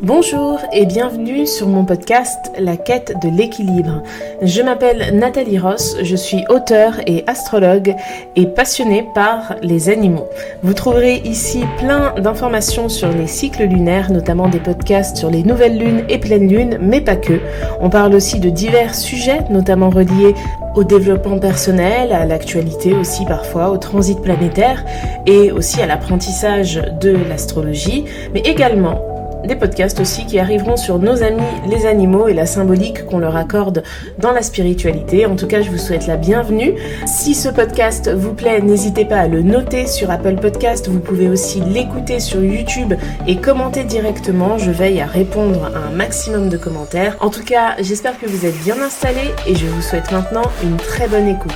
Bonjour et bienvenue sur mon podcast La quête de l'équilibre. Je m'appelle Nathalie Ross, je suis auteure et astrologue et passionnée par les animaux. Vous trouverez ici plein d'informations sur les cycles lunaires, notamment des podcasts sur les nouvelles lunes et pleines lunes, mais pas que. On parle aussi de divers sujets, notamment reliés au développement personnel, à l'actualité aussi parfois, au transit planétaire et aussi à l'apprentissage de l'astrologie, mais également des podcasts aussi qui arriveront sur nos amis les animaux et la symbolique qu'on leur accorde dans la spiritualité. En tout cas, je vous souhaite la bienvenue. Si ce podcast vous plaît, n'hésitez pas à le noter sur Apple Podcast. Vous pouvez aussi l'écouter sur YouTube et commenter directement. Je veille à répondre à un maximum de commentaires. En tout cas, j'espère que vous êtes bien installés et je vous souhaite maintenant une très bonne écoute.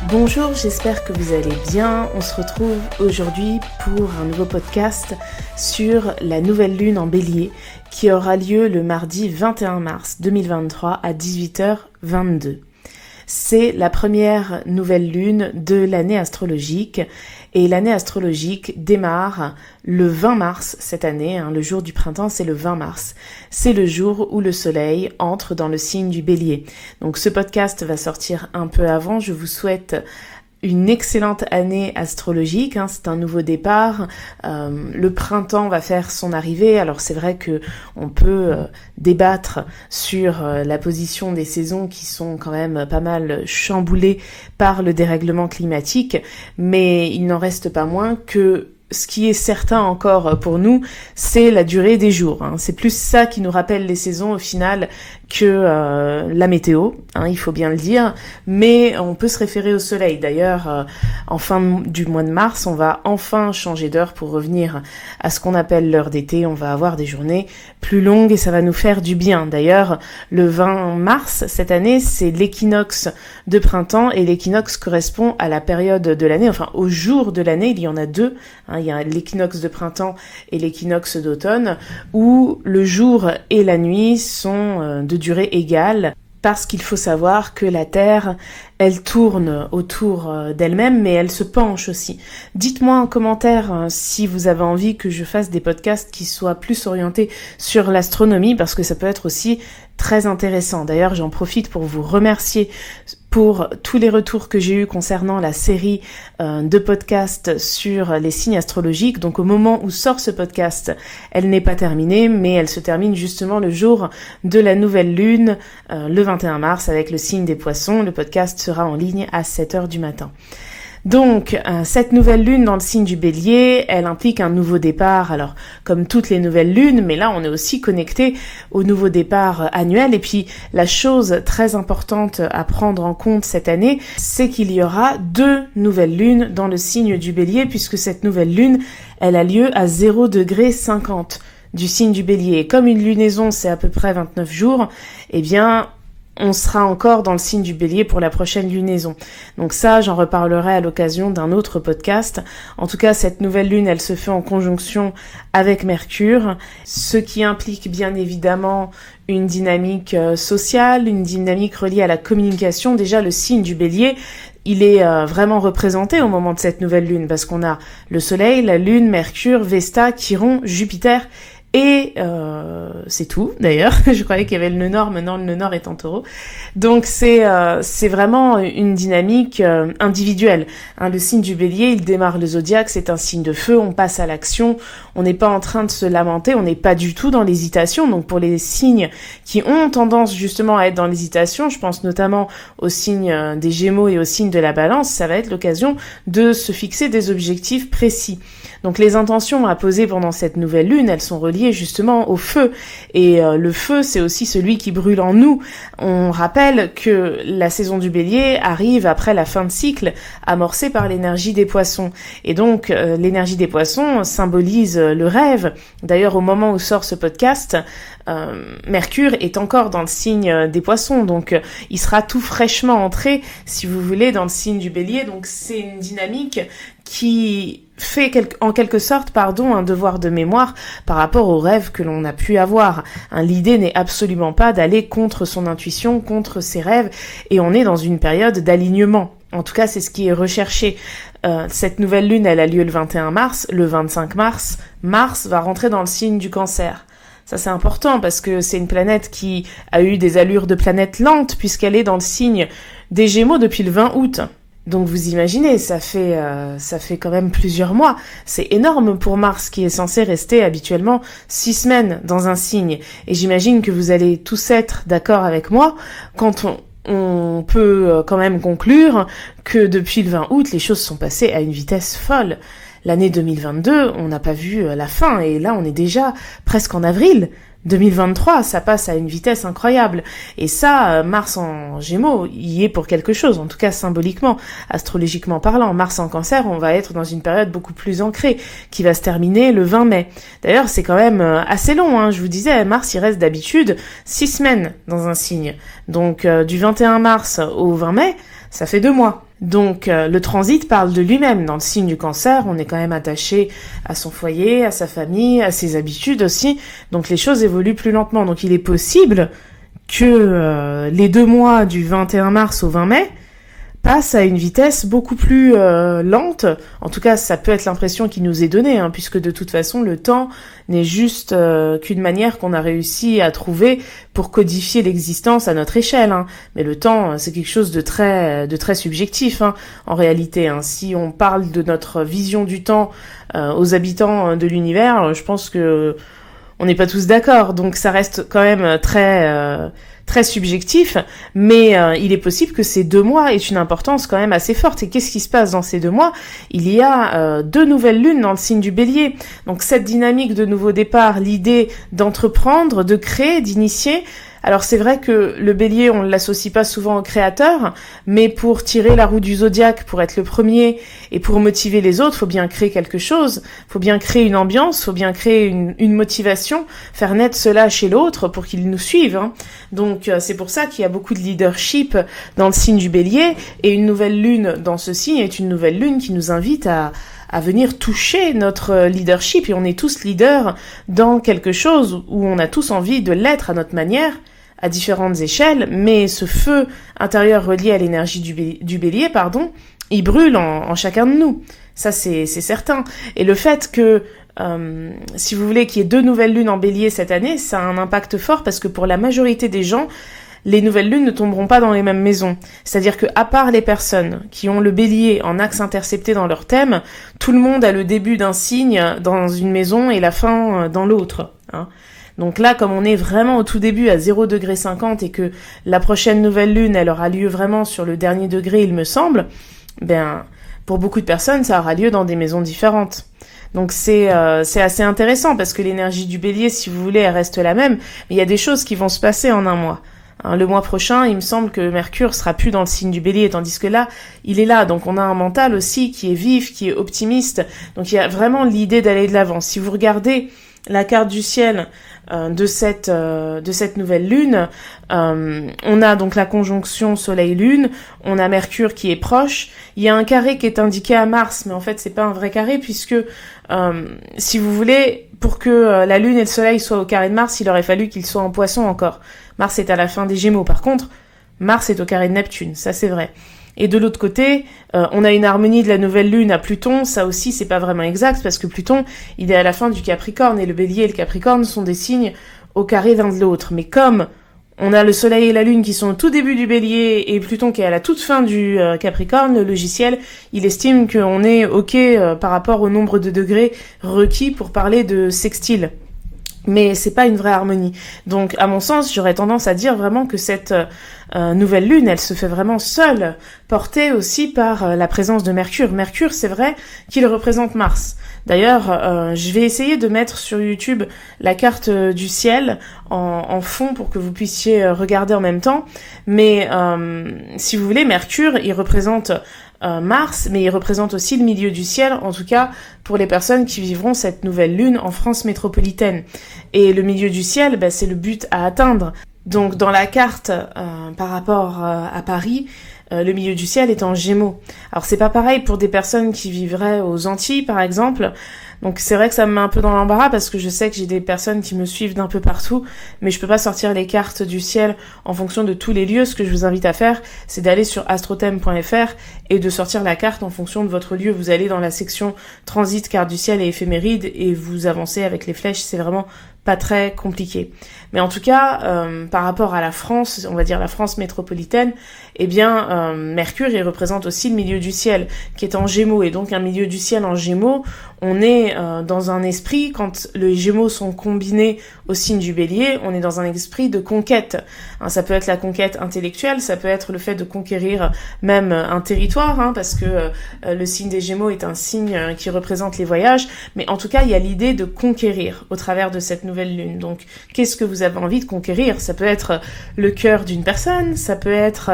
Bonjour, j'espère que vous allez bien. On se retrouve aujourd'hui pour un nouveau podcast sur la nouvelle lune en bélier qui aura lieu le mardi 21 mars 2023 à 18h22. C'est la première nouvelle lune de l'année astrologique et l'année astrologique démarre le 20 mars cette année, le jour du printemps c'est le 20 mars. C'est le jour où le soleil entre dans le signe du bélier. Donc ce podcast va sortir un peu avant, je vous souhaite une excellente année astrologique, c'est un nouveau départ. Le printemps va faire son arrivée. Alors c'est vrai que on peut débattre sur la position des saisons qui sont quand même pas mal chamboulées par le dérèglement climatique, mais il n'en reste pas moins que ce qui est certain encore pour nous, c'est la durée des jours. C'est plus ça qui nous rappelle les saisons au final que la météo, il faut bien le dire. Mais on peut se référer au soleil. D'ailleurs, en fin du mois de mars, on va enfin changer d'heure pour revenir à ce qu'on appelle l'heure d'été. On va avoir des journées plus longues et ça va nous faire du bien. D'ailleurs, le 20 mars, cette année, c'est l'équinoxe de printemps et l'équinoxe correspond à la période de l'année, enfin au jour de l'année, il y en a deux. Il y a l'équinoxe de printemps et l'équinoxe d'automne où le jour et la nuit sont de durée égale parce qu'il faut savoir que la Terre, elle tourne autour d'elle-même mais elle se penche aussi. Dites-moi en commentaire si vous avez envie que je fasse des podcasts qui soient plus orientés sur l'astronomie parce que ça peut être aussi très intéressant. D'ailleurs, j'en profite pour vous remercier pour tous les retours que j'ai eus concernant la série de podcasts sur les signes astrologiques. Donc au moment où sort ce podcast, elle n'est pas terminée, mais elle se termine justement le jour de la nouvelle lune, le 21 mars, avec le signe des poissons. Le podcast sera en ligne à 7h du matin. Donc, cette nouvelle lune dans le signe du bélier, elle implique un nouveau départ, alors comme toutes les nouvelles lunes, mais là on est aussi connecté au nouveau départ annuel. Et puis la chose très importante à prendre en compte cette année, c'est qu'il y aura 2 nouvelles lunes dans le signe du bélier, puisque cette nouvelle lune, elle a lieu à 0°50 du signe du bélier. Et comme une lunaison c'est à peu près 29 jours, eh bien on sera encore dans le signe du bélier pour la prochaine lunaison. Donc ça, j'en reparlerai à l'occasion d'un autre podcast. En tout cas, cette nouvelle lune, elle se fait en conjonction avec Mercure, ce qui implique bien évidemment une dynamique sociale, une dynamique reliée à la communication. Déjà, le signe du bélier, il est vraiment représenté au moment de cette nouvelle lune parce qu'on a le soleil, la lune, Mercure, Vesta, Chiron, Jupiter. Et c'est tout d'ailleurs, je croyais qu'il y avait le nœud nord, maintenant le nœud nord est en taureau. Donc c'est vraiment une dynamique individuelle. Le signe du bélier, il démarre le zodiaque, c'est un signe de feu, on passe à l'action, on n'est pas en train de se lamenter, on n'est pas du tout dans l'hésitation. Donc pour les signes qui ont tendance justement à être dans l'hésitation, je pense notamment aux signes des Gémeaux et aux signes de la Balance, ça va être l'occasion de se fixer des objectifs précis. Donc les intentions à poser pendant cette nouvelle lune, elles sont reliées justement au feu. Et le feu, c'est aussi celui qui brûle en nous. On rappelle que la saison du bélier arrive après la fin de cycle amorcée par l'énergie des poissons. Et donc l'énergie des poissons symbolise le rêve. D'ailleurs, au moment où sort ce podcast, Mercure est encore dans le signe des poissons. Donc il sera tout fraîchement entré, si vous voulez, dans le signe du bélier. Donc c'est une dynamique qui fait en quelque sorte un devoir de mémoire par rapport aux rêves que l'on a pu avoir. L'idée n'est absolument pas d'aller contre son intuition, contre ses rêves, et on est dans une période d'alignement. En tout cas, c'est ce qui est recherché. cette nouvelle lune, elle a lieu le 21 mars. Le 25 mars, Mars va rentrer dans le signe du Cancer. Ça, c'est important parce que c'est une planète qui a eu des allures de planète lente puisqu'elle est dans le signe des Gémeaux depuis le 20 août. Donc vous imaginez, ça fait quand même plusieurs mois. C'est énorme pour Mars qui est censé rester habituellement 6 semaines dans un signe. Et j'imagine que vous allez tous être d'accord avec moi quand on peut quand même conclure que depuis le 20 août, les choses sont passées à une vitesse folle. L'année 2022, on n'a pas vu la fin et là on est déjà presque en avril. 2023, ça passe à une vitesse incroyable. Et ça, Mars en Gémeaux, y est pour quelque chose, en tout cas symboliquement, astrologiquement parlant. Mars en Cancer, on va être dans une période beaucoup plus ancrée, qui va se terminer le 20 mai. D'ailleurs, c'est quand même assez long, hein. Je vous disais, Mars, il reste d'habitude 6 semaines dans un signe. Donc, du 21 mars au 20 mai, ça fait 2 mois. Donc le transit parle de lui-même. Dans le signe du Cancer, on est quand même attaché à son foyer, à sa famille, à ses habitudes aussi. Donc les choses évoluent plus lentement. Donc il est possible que les 2 mois du 21 mars au 20 mai passe à une vitesse beaucoup plus lente. En tout cas, ça peut être l'impression qui nous est donnée, hein, puisque de toute façon, le temps n'est juste qu'une manière qu'on a réussi à trouver pour codifier l'existence à notre échelle. Hein. Mais le temps, c'est quelque chose de très subjectif, hein, en réalité. Hein. Si on parle de notre vision du temps aux habitants de l'univers, je pense que on n'est pas tous d'accord. Donc ça reste quand même très subjectif, mais il est possible que ces 2 mois aient une importance quand même assez forte. Et qu'est-ce qui se passe dans ces 2 mois ? Il y a 2 nouvelles lunes dans le signe du Bélier. Donc cette dynamique de nouveau départ, l'idée d'entreprendre, de créer, d'initier. Alors c'est vrai que le Bélier, on ne l'associe pas souvent au créateur, mais pour tirer la roue du zodiaque, pour être le premier et pour motiver les autres, faut bien créer quelque chose, faut bien créer une ambiance, faut bien créer une motivation, faire naître cela chez l'autre pour qu'il nous suive. Hein. Donc c'est pour ça qu'il y a beaucoup de leadership dans le signe du Bélier, et une nouvelle lune dans ce signe est une nouvelle lune qui nous invite à venir toucher notre leadership, et on est tous leaders dans quelque chose où on a tous envie de l'être à notre manière, à différentes échelles, mais ce feu intérieur relié à l'énergie du Bélier, il brûle en chacun de nous. Ça, c'est certain. Et le fait que, si vous voulez, qu'il y ait 2 nouvelles lunes en Bélier cette année, ça a un impact fort parce que pour la majorité des gens, les nouvelles lunes ne tomberont pas dans les mêmes maisons. C'est-à-dire que, à part les personnes qui ont le Bélier en axe intercepté dans leur thème, tout le monde a le début d'un signe dans une maison et la fin dans l'autre. Hein. Donc là, comme on est vraiment au tout début à 0,50 et que la prochaine nouvelle lune, elle aura lieu vraiment sur le dernier degré, il me semble, pour beaucoup de personnes, ça aura lieu dans des maisons différentes. Donc c'est assez intéressant parce que l'énergie du Bélier, si vous voulez, elle reste la même, mais il y a des choses qui vont se passer en un mois. Hein, le mois prochain, il me semble que Mercure sera plus dans le signe du Bélier, tandis que là, il est là. Donc on a un mental aussi qui est vif, qui est optimiste. Donc il y a vraiment l'idée d'aller de l'avant. Si vous regardez la carte du ciel de cette nouvelle lune, on a donc la conjonction Soleil-Lune, on a Mercure qui est proche, il y a un carré qui est indiqué à Mars, mais en fait c'est pas un vrai carré puisque si vous voulez, pour que la Lune et le Soleil soient au carré de Mars, il aurait fallu qu'ils soient en Poisson encore. Mars est à la fin des Gémeaux, par contre, Mars est au carré de Neptune, ça c'est vrai. Et de l'autre côté, on a une harmonie de la nouvelle lune à Pluton. Ça aussi, c'est pas vraiment exact parce que Pluton, il est à la fin du Capricorne et le Bélier et le Capricorne sont des signes au carré l'un de l'autre. Mais comme on a le Soleil et la Lune qui sont au tout début du Bélier et Pluton qui est à la toute fin du Capricorne, le logiciel, il estime qu'on est OK par rapport au nombre de degrés requis pour parler de sextile. Mais c'est pas une vraie harmonie. Donc, à mon sens, j'aurais tendance à dire vraiment que cette nouvelle lune, elle se fait vraiment seule, portée aussi par la présence de Mercure. Mercure, c'est vrai qu'il représente Mars. D'ailleurs, je vais essayer de mettre sur YouTube la carte du ciel en fond pour que vous puissiez regarder en même temps. Mais si vous voulez, Mercure, il représente Mars, mais il représente aussi le milieu du ciel, en tout cas pour les personnes qui vivront cette nouvelle lune en France métropolitaine. Et le milieu du ciel, c'est le but à atteindre. Donc dans la carte par rapport à Paris, le milieu du ciel est en Gémeaux. Alors c'est pas pareil pour des personnes qui vivraient aux Antilles par exemple, Donc c'est vrai que ça me met un peu dans l'embarras parce que je sais que j'ai des personnes qui me suivent d'un peu partout, mais je peux pas sortir les cartes du ciel en fonction de tous les lieux. Ce que je vous invite à faire, c'est d'aller sur astrothème.fr et de sortir la carte en fonction de votre lieu. Vous allez dans la section transit, carte du ciel et éphéméride et vous avancez avec les flèches. C'est vraiment pas très compliqué. Mais en tout cas, par rapport à la France, on va dire la France métropolitaine, eh bien, Mercure, il représente aussi le milieu du ciel, qui est en Gémeaux. Et donc, un milieu du ciel en Gémeaux, on est dans un esprit, quand les Gémeaux sont combinés au signe du Bélier, on est dans un esprit de conquête. Hein, ça peut être la conquête intellectuelle, ça peut être le fait de conquérir même un territoire, hein, parce que le signe des Gémeaux est un signe qui représente les voyages. Mais en tout cas, il y a l'idée de conquérir au travers de cette nouvelle lune. Donc, qu'est-ce que vous avez envie de conquérir? Ça peut être le cœur d'une personne, ça peut être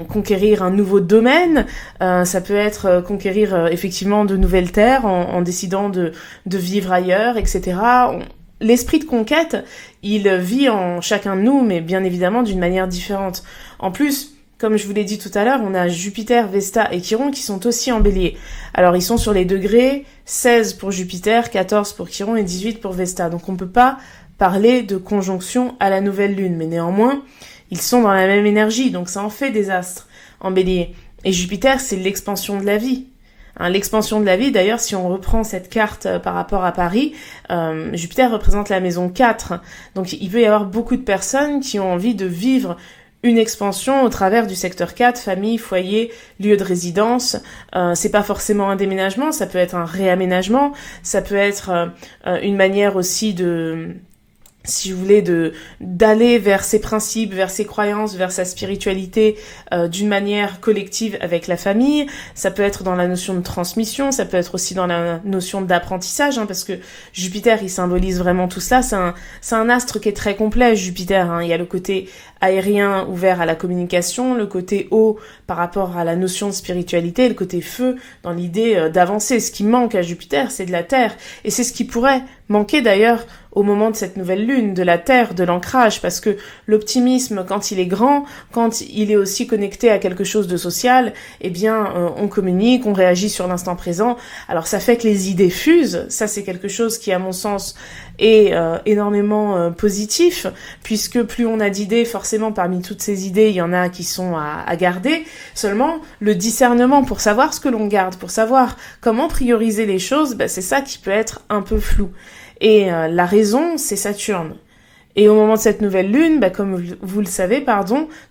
conquérir un nouveau domaine, ça peut être conquérir effectivement de nouvelles terres en décidant de vivre ailleurs, etc. L'esprit de conquête, il vit en chacun de nous, mais bien évidemment d'une manière différente. En plus, comme je vous l'ai dit tout à l'heure, on a Jupiter, Vesta et Chiron qui sont aussi en Bélier. Alors ils sont sur les degrés 16 pour Jupiter, 14 pour Chiron et 18 pour Vesta. Donc on peut pas parler de conjonction à la nouvelle lune, mais néanmoins, ils sont dans la même énergie, donc ça en fait des astres en Bélier. Et Jupiter, c'est l'expansion de la vie. Hein, l'expansion de la vie, d'ailleurs, si on reprend cette carte par rapport à Paris, Jupiter représente la maison 4. Donc il peut y avoir beaucoup de personnes qui ont envie de vivre une expansion au travers du secteur 4, famille, foyer, lieu de résidence. C'est pas forcément un déménagement, ça peut être un réaménagement, ça peut être une manière aussi de, si vous voulez, d'aller vers ses principes, vers ses croyances, vers sa spiritualité d'une manière collective avec la famille. Ça peut être dans la notion de transmission, ça peut être aussi dans la notion d'apprentissage, hein, parce que Jupiter, il symbolise vraiment tout cela. C'est un astre qui est très complet, Jupiter. Hein. Il y a le côté aérien ouvert à la communication, le côté eau par rapport à la notion de spiritualité, le côté feu dans l'idée d'avancer. Ce qui manque à Jupiter, c'est de la terre. Et c'est ce qui pourrait manquer d'ailleurs au moment de cette nouvelle lune, de la terre, de l'ancrage, parce que l'optimisme, quand il est grand, quand il est aussi connecté à quelque chose de social, eh bien, on communique, on réagit sur l'instant présent. Alors ça fait que les idées fusent, ça c'est quelque chose qui, à mon sens, est énormément positif, puisque plus on a d'idées, forcément parmi toutes ces idées, il y en a qui sont à garder. Seulement, le discernement pour savoir ce que l'on garde, pour savoir comment prioriser les choses, c'est ça qui peut être un peu flou. Et la raison, c'est Saturne. Et au moment de cette nouvelle lune, comme vous le savez,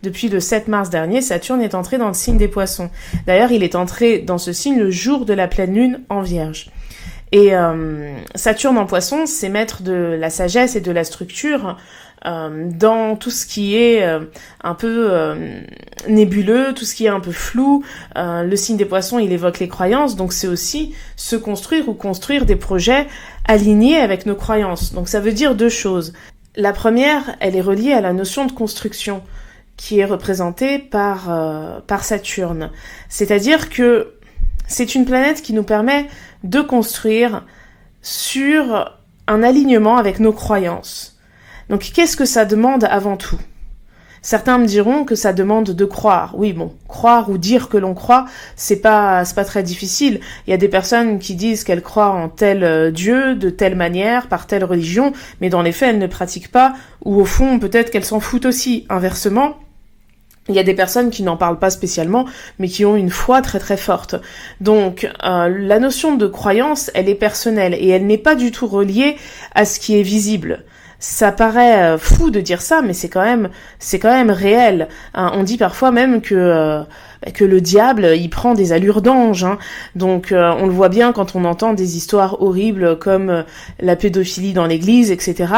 depuis le 7 mars dernier, Saturne est entré dans le signe des Poissons. D'ailleurs, il est entré dans ce signe le jour de la pleine lune en Vierge. Et Saturne en Poissons, c'est maître de la sagesse et de la structure dans tout ce qui est un peu nébuleux, tout ce qui est un peu flou. Le signe des Poissons, il évoque les croyances, donc c'est aussi se construire ou construire des projets alignés avec nos croyances. Donc ça veut dire deux choses. La première, elle est reliée à la notion de construction qui est représentée par Saturne. C'est-à-dire que c'est une planète qui nous permet de construire sur un alignement avec nos croyances. Donc, qu'est-ce que ça demande avant tout? Certains me diront que ça demande de croire. Oui, croire ou dire que l'on croit, c'est pas très difficile. Il y a des personnes qui disent qu'elles croient en tel Dieu, de telle manière, par telle religion, mais dans les faits, elles ne pratiquent pas, ou au fond, peut-être qu'elles s'en foutent aussi. Inversement, il y a des personnes qui n'en parlent pas spécialement, mais qui ont une foi très très forte. Donc, la notion de croyance, elle est personnelle, et elle n'est pas du tout reliée à ce qui est visible. Ça paraît fou de dire ça, mais c'est quand même réel. Hein. On dit parfois même que le diable, il prend des allures d'ange. Hein. Donc on le voit bien quand on entend des histoires horribles comme la pédophilie dans l'église, etc.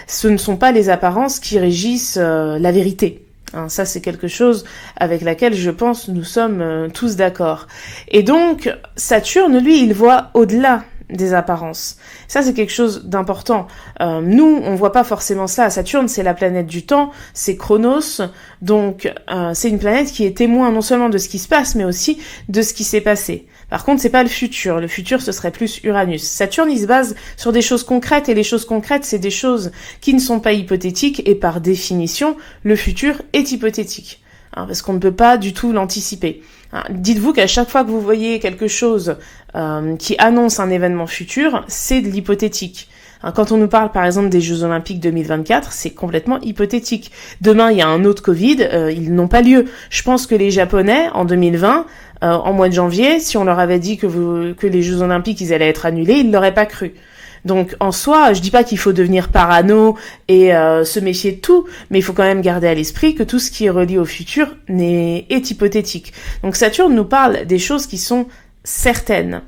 Ce ne sont pas les apparences qui régissent la vérité. Hein, ça, c'est quelque chose avec laquelle je pense nous sommes tous d'accord. Et donc, Saturne, lui, il voit au-delà des apparences. Ça, c'est quelque chose d'important. Nous, on voit pas forcément ça. Saturne, c'est la planète du temps, c'est Chronos, donc c'est une planète qui est témoin non seulement de ce qui se passe, mais aussi de ce qui s'est passé. Par contre, c'est pas le futur. Le futur, ce serait plus Uranus. Saturne, il se base sur des choses concrètes, et les choses concrètes, c'est des choses qui ne sont pas hypothétiques, et par définition, le futur est hypothétique. parce qu'on ne peut pas du tout l'anticiper. Dites-vous qu'à chaque fois que vous voyez quelque chose qui annonce un événement futur, c'est de l'hypothétique. Quand on nous parle par exemple des Jeux Olympiques 2024, c'est complètement hypothétique. Demain, il y a un autre Covid, ils n'ont pas lieu. Je pense que les Japonais, en 2020, en mois de janvier, si on leur avait dit que les Jeux Olympiques ils allaient être annulés, ils l'auraient pas cru. Donc en soi, je dis pas qu'il faut devenir parano et se méfier de tout, mais il faut quand même garder à l'esprit que tout ce qui est relié au futur est hypothétique. Donc Saturne nous parle des choses qui sont certaines.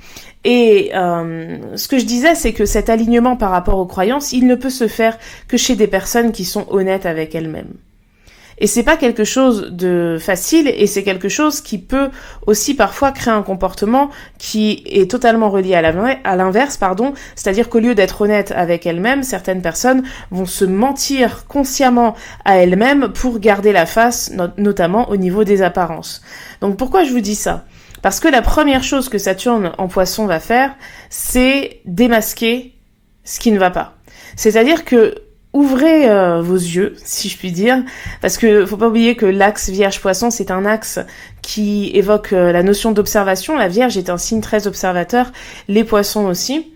Et ce que je disais, c'est que cet alignement par rapport aux croyances, il ne peut se faire que chez des personnes qui sont honnêtes avec elles-mêmes. Et c'est pas quelque chose de facile, et c'est quelque chose qui peut aussi parfois créer un comportement qui est totalement relié à l'inverse, c'est-à-dire qu'au lieu d'être honnête avec elles-mêmes, certaines personnes vont se mentir consciemment à elles-mêmes pour garder la face, notamment au niveau des apparences. Donc pourquoi je vous dis ça ? Parce que la première chose que Saturne en Poisson va faire, c'est démasquer ce qui ne va pas. C'est-à-dire que ouvrez vos yeux, si je puis dire, parce que faut pas oublier que l'axe Vierge-Poisson, c'est un axe qui évoque la notion d'observation. La Vierge est un signe très observateur, les Poissons aussi.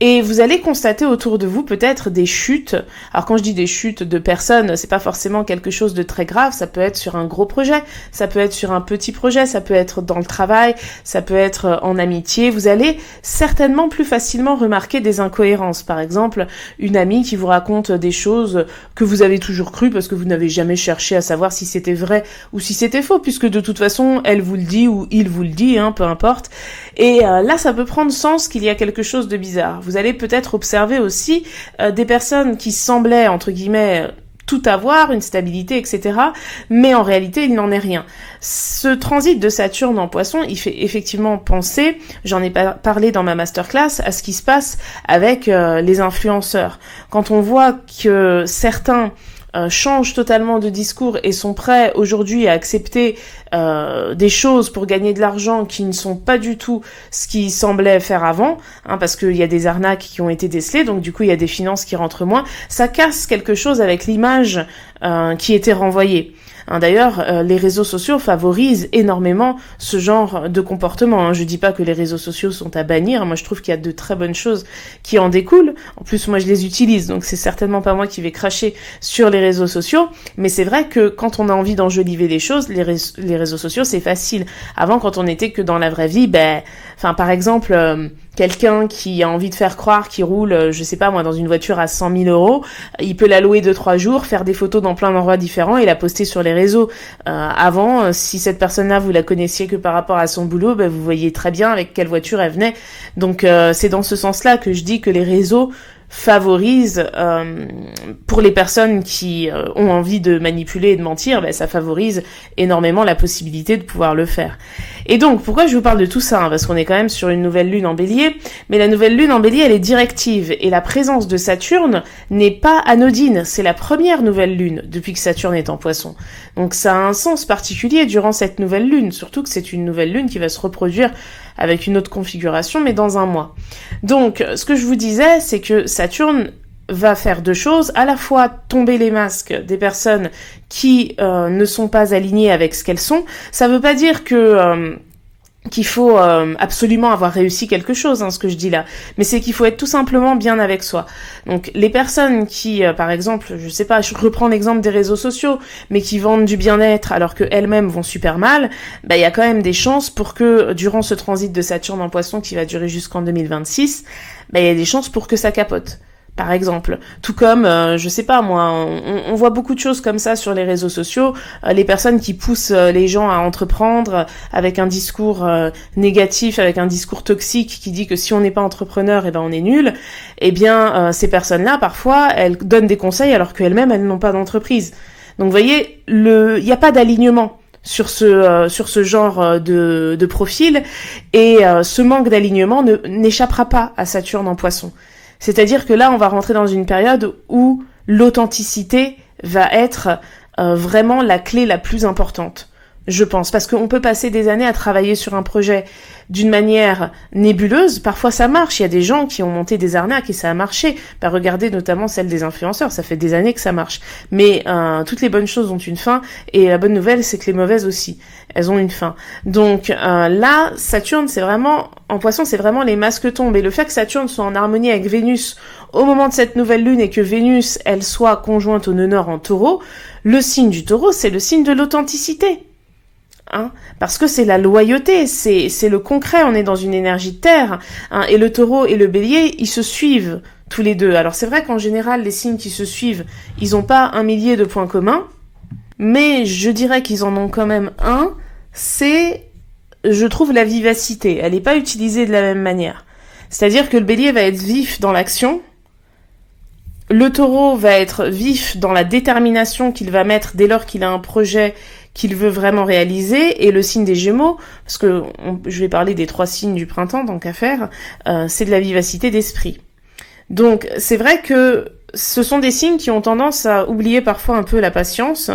Et vous allez constater autour de vous peut-être des chutes. Alors quand je dis des chutes de personnes, c'est pas forcément quelque chose de très grave, ça peut être sur un gros projet, ça peut être sur un petit projet, ça peut être dans le travail, ça peut être en amitié. Vous allez certainement plus facilement remarquer des incohérences. Par exemple, une amie qui vous raconte des choses que vous avez toujours crues parce que vous n'avez jamais cherché à savoir si c'était vrai ou si c'était faux, puisque de toute façon, elle vous le dit ou il vous le dit, peu importe. Et là, ça peut prendre sens qu'il y a quelque chose de bizarre. Vous allez peut-être observer aussi des personnes qui semblaient, entre guillemets, tout avoir, une stabilité, etc. Mais en réalité, il n'en est rien. Ce transit de Saturne en Poisson, il fait effectivement penser, j'en ai parlé dans ma masterclass, à ce qui se passe avec les influenceurs. Quand on voit que certains changent totalement de discours et sont prêts aujourd'hui à accepter des choses pour gagner de l'argent qui ne sont pas du tout ce qu'ils semblaient faire avant, parce qu'il y a des arnaques qui ont été décelées, donc du coup il y a des finances qui rentrent moins, ça casse quelque chose avec l'image qui était renvoyée. D'ailleurs, les réseaux sociaux favorisent énormément ce genre de comportement. Je dis pas que les réseaux sociaux sont à bannir. Moi, je trouve qu'il y a de très bonnes choses qui en découlent. En plus, moi, je les utilise, donc c'est certainement pas moi qui vais cracher sur les réseaux sociaux. Mais c'est vrai que quand on a envie d'enjoliver les choses, les réseaux sociaux, c'est facile. Avant, quand on était que dans la vraie vie, par exemple, quelqu'un qui a envie de faire croire qu'il roule, je sais pas moi, dans une voiture à 100 000 euros, il peut la louer 2-3 jours, faire des photos dans plein d'endroits différents et la poster sur les réseaux. Avant, si cette personne-là, vous la connaissiez que par rapport à son boulot, vous voyez très bien avec quelle voiture elle venait. Donc c'est dans ce sens-là que je dis que les réseaux favorisent, pour les personnes qui ont envie de manipuler et de mentir, ça favorise énormément la possibilité de pouvoir le faire. Et donc, pourquoi je vous parle de tout ça, parce qu'on est quand même sur une nouvelle lune en Bélier, mais la nouvelle lune en Bélier, elle est directive, et la présence de Saturne n'est pas anodine, c'est la première nouvelle lune depuis que Saturne est en Poisson. Donc ça a un sens particulier durant cette nouvelle lune, surtout que c'est une nouvelle lune qui va se reproduire avec une autre configuration, mais dans un mois. Donc, ce que je vous disais, c'est que Saturne va faire deux choses, à la fois tomber les masques des personnes qui ne sont pas alignées avec ce qu'elles sont. Ça veut pas dire que qu'il faut absolument avoir réussi quelque chose, ce que je dis là, mais c'est qu'il faut être tout simplement bien avec soi. Donc les personnes qui, par exemple, je sais pas, je reprends l'exemple des réseaux sociaux, mais qui vendent du bien-être alors que elles-mêmes vont super mal, il y a quand même des chances pour que durant ce transit de Saturne en Poisson qui va durer jusqu'en 2026, il y a des chances pour que ça capote. Par exemple, tout comme, je sais pas moi, on voit beaucoup de choses comme ça sur les réseaux sociaux, les personnes qui poussent les gens à entreprendre avec un discours négatif, avec un discours toxique qui dit que si on n'est pas entrepreneur, on est nul. Ces personnes-là, parfois, elles donnent des conseils alors qu'elles-mêmes, elles n'ont pas d'entreprise. Donc, vous voyez, il n'y a pas d'alignement sur ce genre de profil, et ce manque d'alignement n'échappera pas à Saturne en Poisson. C'est-à-dire que là, on va rentrer dans une période où l'authenticité va être vraiment la clé la plus importante je pense, parce qu'on peut passer des années à travailler sur un projet d'une manière nébuleuse. Parfois ça marche, il y a des gens qui ont monté des arnaques et ça a marché. Regardez notamment celle des influenceurs, ça fait des années que ça marche. Mais toutes les bonnes choses ont une fin, et la bonne nouvelle c'est que les mauvaises aussi, elles ont une fin. Donc là, Saturne en Poisson, c'est vraiment les masques tombent, et le fait que Saturne soit en harmonie avec Vénus au moment de cette nouvelle lune, et que Vénus, elle soit conjointe au nœud nord en Taureau, le signe du Taureau, c'est le signe de l'authenticité. Parce que c'est la loyauté, c'est le concret, on est dans une énergie de terre, et le Taureau et le Bélier, ils se suivent tous les deux. Alors c'est vrai qu'en général, les signes qui se suivent, ils n'ont pas 1 millier de points communs, mais je dirais qu'ils en ont quand même un, c'est, je trouve, la vivacité. Elle n'est pas utilisée de la même manière. C'est-à-dire que le Bélier va être vif dans l'action, le Taureau va être vif dans la détermination qu'il va mettre dès lors qu'il a un projet qu'il veut vraiment réaliser, et le signe des Gémeaux, parce que je vais parler des 3 signes du printemps, tant qu'à faire, c'est de la vivacité d'esprit. Donc c'est vrai que ce sont des signes qui ont tendance à oublier parfois un peu la patience,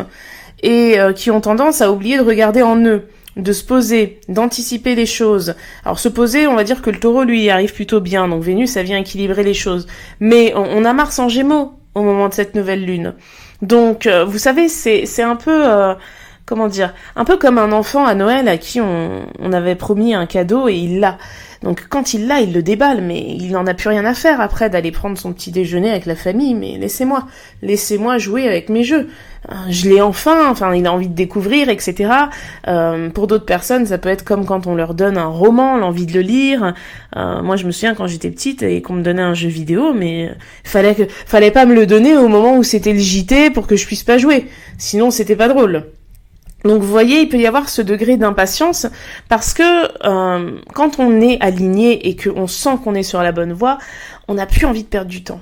et qui ont tendance à oublier de regarder en eux, de se poser, d'anticiper les choses. Alors se poser, on va dire que le Taureau, lui, y arrive plutôt bien, donc Vénus, ça vient équilibrer les choses. Mais on a Mars en Gémeaux au moment de cette nouvelle lune. Donc, vous savez, c'est un peu... comment dire, un peu comme un enfant à Noël à qui on avait promis un cadeau et il l'a. Donc quand il l'a, il le déballe, mais il n'en a plus rien à faire après d'aller prendre son petit déjeuner avec la famille. Mais laissez-moi jouer avec mes jeux. Je l'ai enfin, il a envie de découvrir, etc. Pour d'autres personnes, ça peut être comme quand on leur donne un roman, l'envie de le lire. Moi, je me souviens quand j'étais petite et qu'on me donnait un jeu vidéo, mais fallait pas me le donner au moment où c'était le JT pour que je puisse pas jouer. Sinon, c'était pas drôle. Donc vous voyez, il peut y avoir ce degré d'impatience parce que quand on est aligné et qu'on sent qu'on est sur la bonne voie, on n'a plus envie de perdre du temps.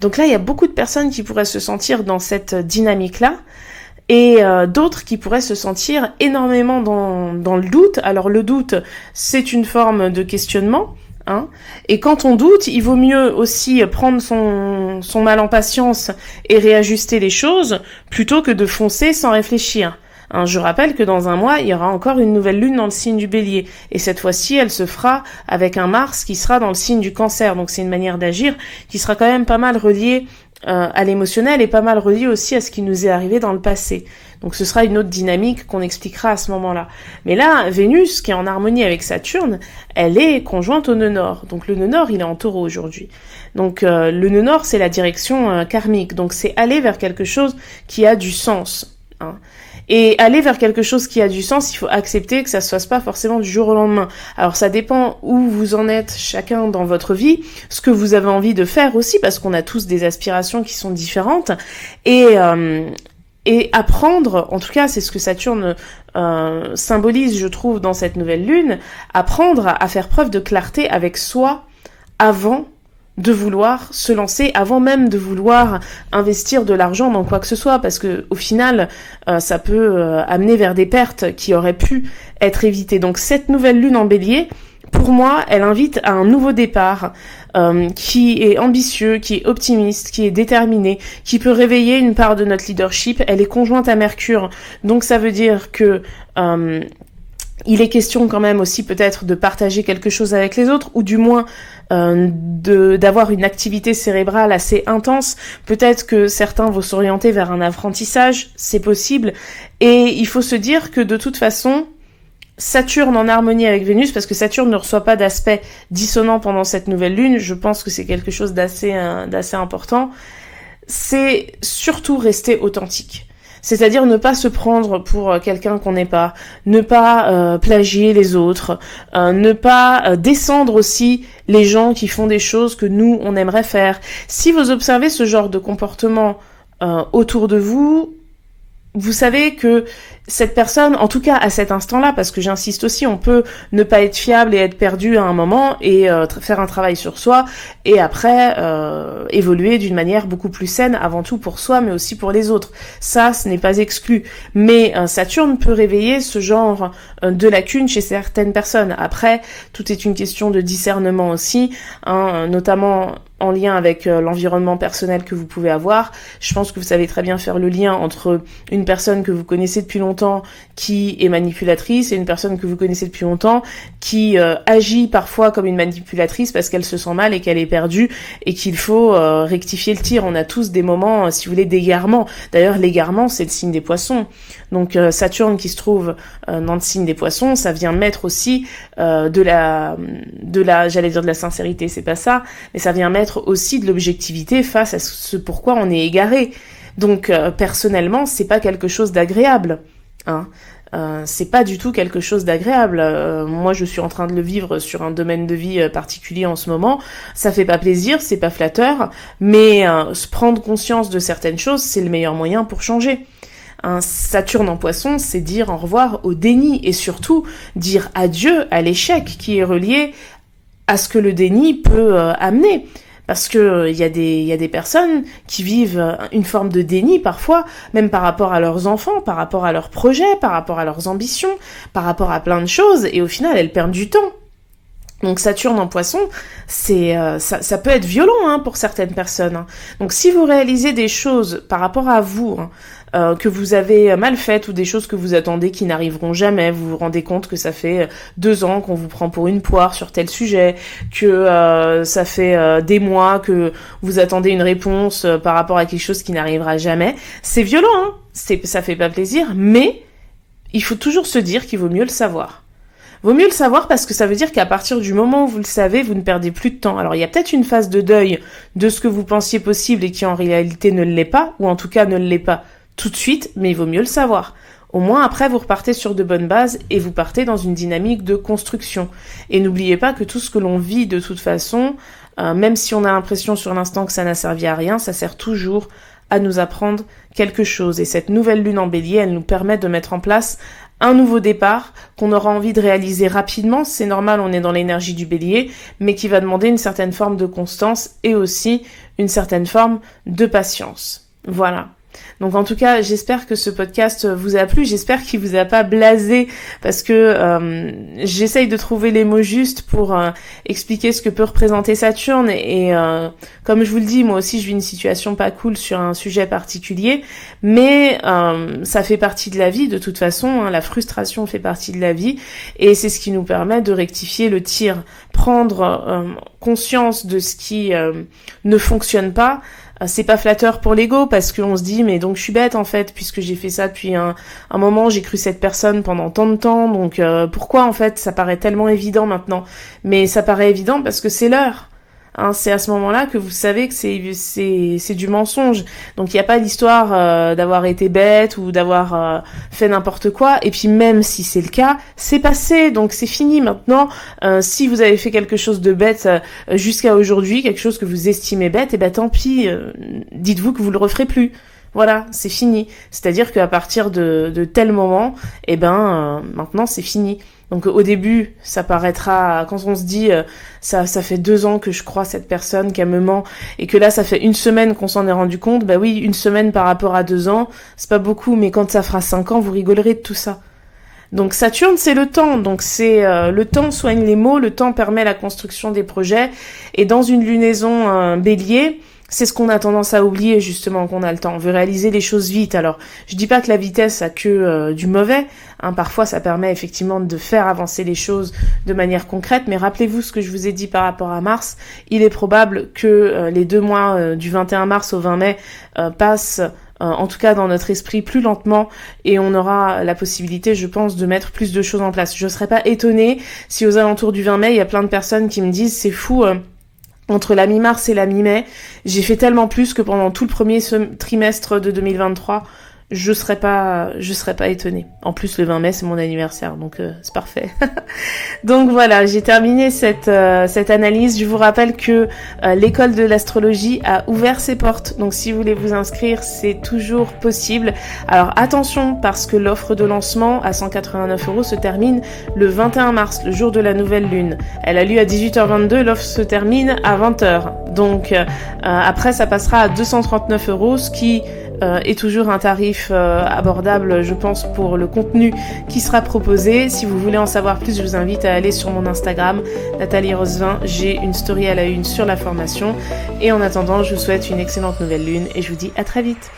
Donc là, il y a beaucoup de personnes qui pourraient se sentir dans cette dynamique-là et d'autres qui pourraient se sentir énormément dans le doute. Alors le doute, c'est une forme de questionnement. Et quand on doute, il vaut mieux aussi prendre son mal en patience et réajuster les choses plutôt que de foncer sans réfléchir. Je rappelle que dans un mois, il y aura encore une nouvelle lune dans le signe du Bélier. Et cette fois-ci, elle se fera avec un Mars qui sera dans le signe du Cancer. Donc c'est une manière d'agir qui sera quand même pas mal reliée à l'émotionnel et pas mal reliée aussi à ce qui nous est arrivé dans le passé. Donc ce sera une autre dynamique qu'on expliquera à ce moment-là. Mais là, Vénus, qui est en harmonie avec Saturne, elle est conjointe au nœud nord. Donc le nœud nord, il est en Taureau aujourd'hui. Donc le nœud nord, c'est la direction karmique. Donc c'est aller vers quelque chose qui a du sens. Et aller vers quelque chose qui a du sens, il faut accepter que ça se fasse pas forcément du jour au lendemain. Alors ça dépend où vous en êtes chacun dans votre vie, ce que vous avez envie de faire aussi, parce qu'on a tous des aspirations qui sont différentes. Et apprendre, en tout cas c'est ce que Saturne symbolise, je trouve, dans cette nouvelle lune, apprendre à faire preuve de clarté avec soi avant de vouloir se lancer, avant même de vouloir investir de l'argent dans quoi que ce soit, parce que au final, ça peut amener vers des pertes qui auraient pu être évitées. Donc cette nouvelle lune en Bélier, pour moi, elle invite à un nouveau départ, qui est ambitieux, qui est optimiste, qui est déterminé, qui peut réveiller une part de notre leadership. Elle est conjointe à Mercure, donc ça veut dire que il est question quand même aussi peut-être de partager quelque chose avec les autres, ou du moins d'avoir une activité cérébrale assez intense. Peut-être que certains vont s'orienter vers un apprentissage, c'est possible. Et il faut se dire que de toute façon, Saturne en harmonie avec Vénus, parce que Saturne ne reçoit pas d'aspect dissonant pendant cette nouvelle lune, je pense que c'est quelque chose d'assez important, c'est surtout rester authentique. C'est-à-dire ne pas se prendre pour quelqu'un qu'on n'est pas, ne pas plagier les autres, ne pas descendre aussi les gens qui font des choses que nous, on aimerait faire. Si vous observez ce genre de comportement autour de vous, vous savez que cette personne, en tout cas à cet instant-là, parce que j'insiste aussi, on peut ne pas être fiable et être perdu à un moment et faire un travail sur soi et après évoluer d'une manière beaucoup plus saine, avant tout pour soi mais aussi pour les autres. Ça, ce n'est pas exclu. Mais Saturne peut réveiller ce genre de lacunes chez certaines personnes. Après, tout est une question de discernement aussi, notamment en lien avec l'environnement personnel que vous pouvez avoir. Je pense que vous savez très bien faire le lien entre une personne que vous connaissez depuis longtemps qui est manipulatrice et une personne que vous connaissez depuis longtemps qui agit parfois comme une manipulatrice parce qu'elle se sent mal et qu'elle est perdue et qu'il faut rectifier le tir. On a tous des moments, si vous voulez, d'égarement. D'ailleurs, l'égarement, c'est le signe des poissons. Donc Saturne qui se trouve dans le signe des poissons, ça vient mettre aussi de la j'allais dire de la sincérité, c'est pas ça, mais ça vient mettre aussi de l'objectivité face à ce pourquoi on est égaré. Donc personnellement, c'est pas quelque chose d'agréable, hein. C'est pas du tout quelque chose d'agréable. Moi, je suis en train de le vivre sur un domaine de vie particulier en ce moment. Ça fait pas plaisir, c'est pas flatteur, mais se prendre conscience de certaines choses, c'est le meilleur moyen pour changer. Un Saturne en Poisson, c'est dire au revoir au déni et surtout dire adieu à l'échec qui est relié à ce que le déni peut amener. Parce que il y a des personnes qui vivent une forme de déni parfois, même par rapport à leurs enfants, par rapport à leurs projets, par rapport à leurs ambitions, par rapport à plein de choses, et au final elles perdent du temps. Donc Saturne en Poisson, c'est ça peut être violent hein, pour certaines personnes. Hein. Donc si vous réalisez des choses par rapport à vous que vous avez mal faites ou des choses que vous attendez qui n'arriveront jamais, vous vous rendez compte que ça fait 2 ans qu'on vous prend pour une poire sur tel sujet, que ça fait des mois que vous attendez une réponse par rapport à quelque chose qui n'arrivera jamais, c'est violent, hein. Ça fait pas plaisir, mais il faut toujours se dire qu'il vaut mieux le savoir. Vaut mieux le savoir parce que ça veut dire qu'à partir du moment où vous le savez, vous ne perdez plus de temps. Alors il y a peut-être une phase de deuil de ce que vous pensiez possible et qui en réalité ne l'est pas, ou en tout cas ne l'est pas tout de suite, mais il vaut mieux le savoir. Au moins après vous repartez sur de bonnes bases et vous partez dans une dynamique de construction. Et n'oubliez pas que tout ce que l'on vit de toute façon, même si on a l'impression sur l'instant que ça n'a servi à rien, ça sert toujours à nous apprendre quelque chose. Et cette nouvelle lune en Bélier, elle nous permet de mettre en place un nouveau départ qu'on aura envie de réaliser rapidement, c'est normal, on est dans l'énergie du Bélier, mais qui va demander une certaine forme de constance et aussi une certaine forme de patience. Voilà. Donc en tout cas, j'espère que ce podcast vous a plu, j'espère qu'il vous a pas blasé parce que j'essaye de trouver les mots justes pour expliquer ce que peut représenter Saturne et comme je vous le dis, moi aussi je vis une situation pas cool sur un sujet particulier, mais ça fait partie de la vie de toute façon, hein, la frustration fait partie de la vie et c'est ce qui nous permet de rectifier le tir, prendre conscience de ce qui ne fonctionne pas. C'est pas flatteur pour l'ego parce qu'on se dit mais donc je suis bête en fait puisque j'ai fait ça depuis un moment, j'ai cru cette personne pendant tant de temps, donc pourquoi en fait ça paraît tellement évident maintenant, mais ça paraît évident parce que c'est l'heure. Hein, c'est à ce moment-là que vous savez que c'est du mensonge. Donc il n'y a pas l'histoire d'avoir été bête ou d'avoir fait n'importe quoi. Et puis même si c'est le cas, c'est passé, donc c'est fini maintenant. Si vous avez fait quelque chose de bête jusqu'à aujourd'hui, quelque chose que vous estimez bête, et ben tant pis. Dites-vous que vous le referez plus. Voilà, c'est fini. C'est-à-dire qu'à partir de tel moment, et maintenant c'est fini. Donc au début, ça paraîtra, quand on se dit ça fait 2 ans que je crois cette personne qu'elle me ment et que là ça fait 1 semaine qu'on s'en est rendu compte, bah oui, 1 semaine par rapport à 2 ans, c'est pas beaucoup, mais quand ça fera 5 ans, vous rigolerez de tout ça. Donc Saturne, c'est le temps, donc c'est le temps soigne les maux, le temps permet la construction des projets et dans une lunaison Bélier, c'est ce qu'on a tendance à oublier justement qu'on a le temps. On veut réaliser les choses vite. Alors, je dis pas que la vitesse a que du mauvais. Hein, parfois, ça permet effectivement de faire avancer les choses de manière concrète. Mais rappelez-vous ce que je vous ai dit par rapport à Mars. Il est probable que les 2 mois du 21 mars au 20 mai passent en tout cas dans notre esprit plus lentement et on aura la possibilité, je pense, de mettre plus de choses en place. Je serais pas étonnée si aux alentours du 20 mai, il y a plein de personnes qui me disent c'est fou. Entre la mi-mars et la mi-mai, j'ai fait tellement plus que pendant tout le premier trimestre de 2023, je serais pas étonnée. En plus, le 20 mai, c'est mon anniversaire, donc c'est parfait. Donc voilà, j'ai terminé cette analyse. Je vous rappelle que l'école de l'astrologie a ouvert ses portes. Donc si vous voulez vous inscrire, c'est toujours possible. Alors attention, parce que l'offre de lancement à 189 € se termine le 21 mars, le jour de la nouvelle lune. Elle a lieu à 18h22, l'offre se termine à 20h. Donc après, ça passera à 239 €, ce qui et toujours un tarif abordable, je pense, pour le contenu qui sera proposé. Si vous voulez en savoir plus, je vous invite à aller sur mon Instagram, Nathalie Rosevin. J'ai une story à la une sur la formation. Et en attendant, je vous souhaite une excellente nouvelle lune et je vous dis à très vite.